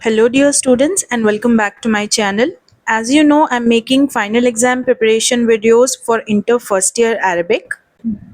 Hello dear students and welcome back to my channel. As you know, I'm making final exam preparation videos for Inter First Year Arabic,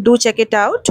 Do check it out.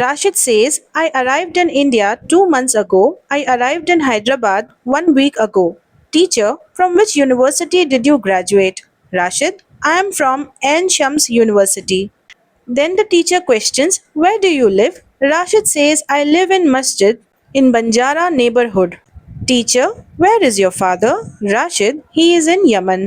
Rashid says, I arrived in India 2 months ago. I arrived in Hyderabad 1 week ago. Teacher, from which university did you graduate? Rashid, I am from Ain Shams University. Then the teacher questions, where do you live? Rashid says, I live in Masjid in Banjara neighborhood. Teacher, where is your father? Rashid, he is in Yemen.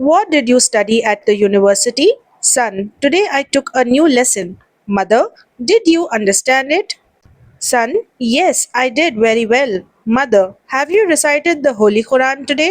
what did you study at the university? Son, today I took a new lesson. Mother, did you understand it? Son, yes, I did very well. Mother, have you recited the Holy Quran today?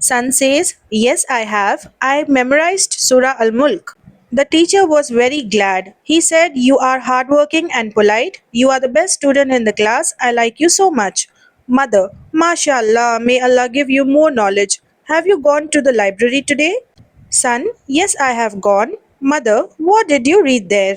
Son says, yes I have. I memorized Surah Al-Mulk. The teacher was very glad. He said, you are hardworking and polite. You are the best student in the class. I like you so much. Mother, MashaAllah, may Allah give you more knowledge. Have you gone to the library today? Son, yes I have gone. Mother, what did you read there?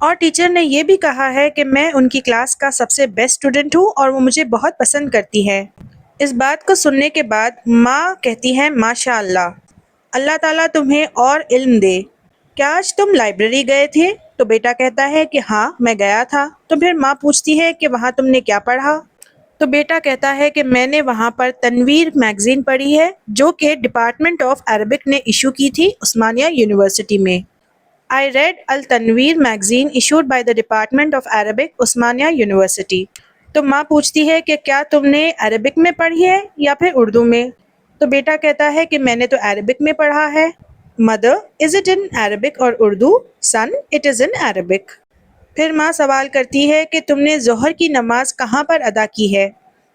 اور teacher نے یہ بھی کہا ہے کہ میں ان کی class کا سب سے بیسٹ اسٹوڈنٹ ہوں اور وہ مجھے بہت پسند کرتی ہے۔ اس بات کو سننے کے بعد ماں کہتی ہے ماشاء اللہ، اللہ تعالیٰ تمہیں اور علم دے۔ کیا آج تم لائبریری گئے تھے؟ تو بیٹا کہتا ہے کہ ہاں میں گیا تھا۔ تو پھر ماں پوچھتی ہے کہ وہاں تم نے کیا پڑھا؟ تو بیٹا کہتا ہے کہ میں نے وہاں پر تنویر میگزین پڑھی ہے جو کہ ڈپارٹمنٹ آف عربک نے ایشو کی تھی عثمانیہ یونیورسٹی میں۔ I read Al-Tanveer magazine issued by the Department of Arabic, Osmania university. تو ماں پوچھتی ہے کہ کیا تم نے عربک میں پڑھی ہے یا پھر اردو میں؟ تو بیٹا کہتا ہے کہ میں نے تو عربک میں پڑھا ہے۔ Mother, is it in Arabic اور Urdu? Son, it is in Arabic۔ پھر ماں سوال کرتی ہے کہ تم نے ظہر کی نماز کہاں پر ادا کی ہے؟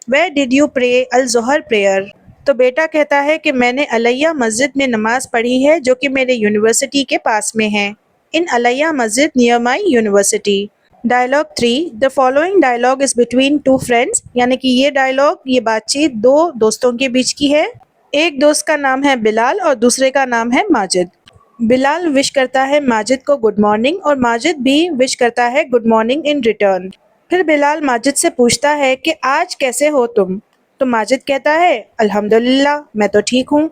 Where did you pray الظہر prayer؟ تو بیٹا کہتا ہے کہ میں نے علیہ مسجد میں نماز پڑھی ہے جو کہ میرے یونیورسٹی کے پاس میں ہے۔ ان علیہ مسجد near my university. Dialogue 3، The following dialogue is between two friends، یعنی کہ یہ بات چیت دو دوستوں کے بیچ کی ہے۔ ایک دوست کا نام ہے بلال اور دوسرے کا نام ہے ماجد۔ بلال وش کرتا ہے ماجد کو گڈ مارننگ اور ماجد بھی وش کرتا ہے گڈ مارننگ ان ریٹرن۔ پھر بلال ماجد سے پوچھتا ہے کہ آج کیسے ہو تم؟ تو ماجد کہتا ہے الحمدللہ میں تو ٹھیک ہوں۔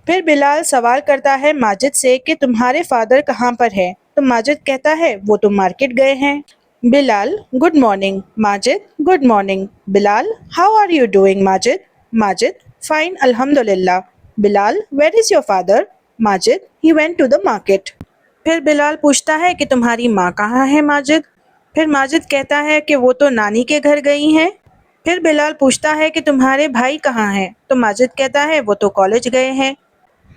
پھر بلال سوال کرتا ہے ماجد سے کہ تمہارے فادر کہاں پر ہے؟ تو ماجد کہتا ہے وہ تو مارکیٹ گئے ہیں۔ Bilal good morning, Majid good morning. Bilal how are you doing Majid? Majid fine الحمدللہ۔ Bilal where is your father? Majid he went to the market. پھر بلال پوچھتا ہے کہ تمہاری ماں کہاں ہے ماجد؟ پھر ماجد کہتا ہے کہ وہ تو نانی کے گھر گئی ہیں۔ پھر بلال پوچھتا ہے کہ تمہارے بھائی کہاں ہیں؟ تو ماجد کہتا ہے وہ تو کالج گئے ہیں۔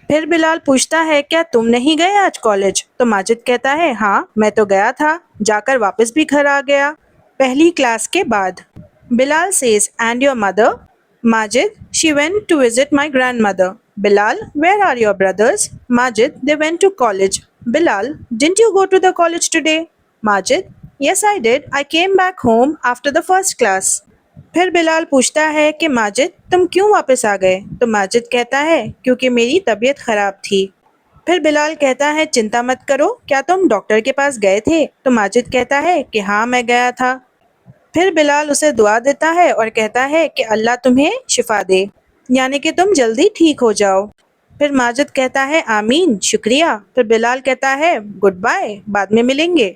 پھر بلال پوچھتا ہے کیا تم نہیں گئے آج کالج؟ تو ماجد کہتا ہے ہاں میں تو گیا تھا، جا کر واپس بھی گھر آ گیا پہلی کلاس کے بعد۔ Bilal says and your mother? Majid she went to visit my grand mother. Bilal where are your brothers? Majid they went to college. Bilal didn't you go to the college today? Majid yes I did, I came back home after the first class. پھر بلال پوچھتا ہے کہ ماجد تم کیوں واپس آ گئے؟ تو ماجد کہتا ہے کیونکہ میری طبیعت خراب تھی۔ پھر بلال کہتا ہے چنتا مت کرو، کیا تم ڈاکٹر کے پاس گئے تھے؟ تو ماجد کہتا ہے کہ ہاں میں گیا تھا۔ پھر بلال اسے دعا دیتا ہے اور کہتا ہے کہ اللہ تمہیں شفا دے، یعنی کہ تم جلدی ٹھیک ہو جاؤ۔ پھر ماجد کہتا ہے آمین شکریہ۔ پھر بلال کہتا ہے گڈ بائے، بعد میں ملیں گے۔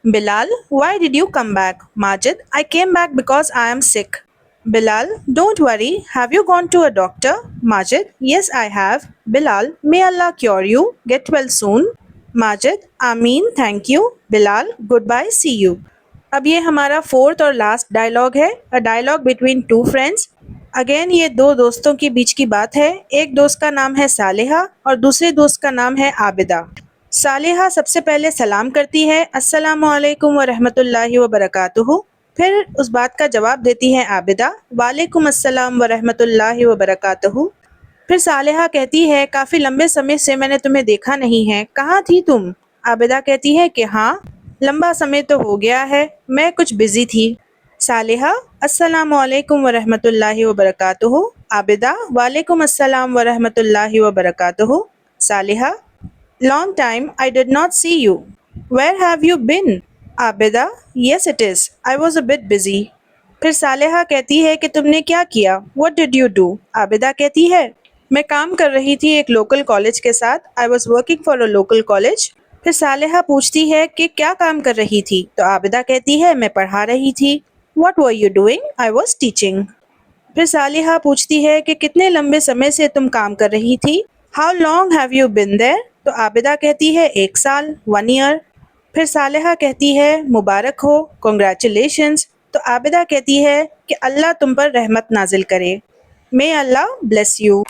بلال why did you come back؟ Majid I came back because I am sick۔ Bilal don't worry، have you gone to a doctor؟ Majid yes I have۔ Bilal may Allah cure you، get well soon۔ Majid آمین thank you۔ Bilal goodbye see you۔ اب یہ ہمارا fourth اور last dialogue ہے، a dialogue between two friends۔ Again یہ دو دوستوں کے بیچ کی بات ہے۔ ایک دوست کا نام ہے صالحہ اور دوسرے دوست کا نام ہے عابدہ۔ صالحہ سب سے پہلے سلام کرتی ہے السلام علیکم ورحمۃ اللہ وبرکاتہ۔ پھر اس بات کا جواب دیتی ہے عابدہ وعلیکم السلام ورحمۃ اللہ وبرکاتہ۔ پھر صالحہ کہتی ہے کافی لمبے سمے سے میں نے تمہیں دیکھا نہیں ہے، کہاں تھی تم؟ عابدہ کہتی ہے کہ ہاں لمبا سمے تو ہو گیا ہے، میں کچھ بزی تھی۔ صالحہ السلام علیکم ورحمۃ اللہ وبرکاتہ۔ عابدہ وعلیکم السلام ورحمۃ اللہ وبرکاتہ۔ صالحہ long time I did not see you، where have you been؟ Abida yes it is، I was a bit busy۔ پھر صالحہ کہتی ہے کہ تم نے کیا کیا؟ what did you do؟ Abida کہتی ہے میں کام کر رہی تھی ایک لوکل کالج کے ساتھ، I was working for a local college۔ پھر صالحہ پوچھتی ہے کہ کیا کام کر رہی تھی؟ تو عابدہ کہتی ہے میں پڑھا رہی تھی۔ what were you doing؟ I was teaching۔ پھر صالحہ پوچھتی ہے کہ کتنے لمبے سمے سے تم کام کر رہی تھی؟ how long have you been there؟ تو عابدہ کہتی ہے 1 سال 1 year۔ پھر صالحہ کہتی ہے مبارک ہو کنگریچولیشنز۔ تو عابدہ کہتی ہے کہ اللہ تم پر رحمت نازل کرے، may Allah bless you۔